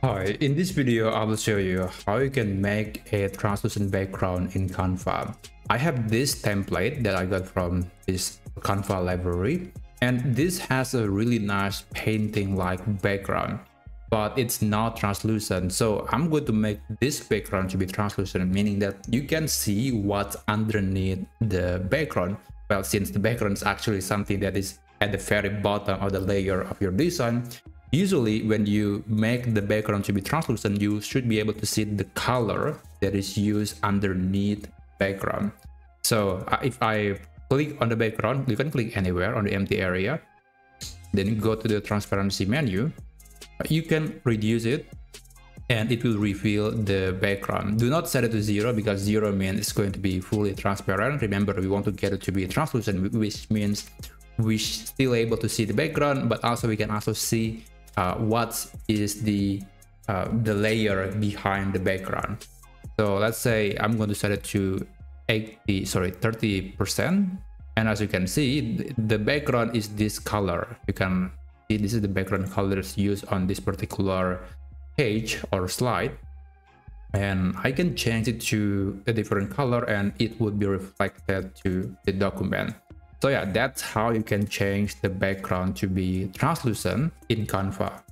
Hi, in this video I will show you how you can make a translucent background in Canva. I have this template that I got from this Canva library, and this has a really nice painting like background, but it's not translucent. So I'm going to make this background to be translucent, meaning that you can see what's underneath the background. Well, since the background is actually something that is at the very bottom of the layer of your design, usually when you make the background to be translucent, you should be able to see the color that is used underneath background. So if I click on the background, you can click anywhere on the empty area, then go to the transparency menu. You can reduce it and it will reveal the background. Do not set it to 0 because 0 means it's going to be fully transparent. Remember, we want to get it to be translucent, which means we're still able to see the background, but also we can also see what is the layer behind the background. So let's say I'm going to set it to 30%, and as you can see, the background is this color. You can see this is the background colors used on this particular page or slide, and I can change it to a different color and it would be reflected to the document. So yeah, that's how you can change the background to be translucent in Canva.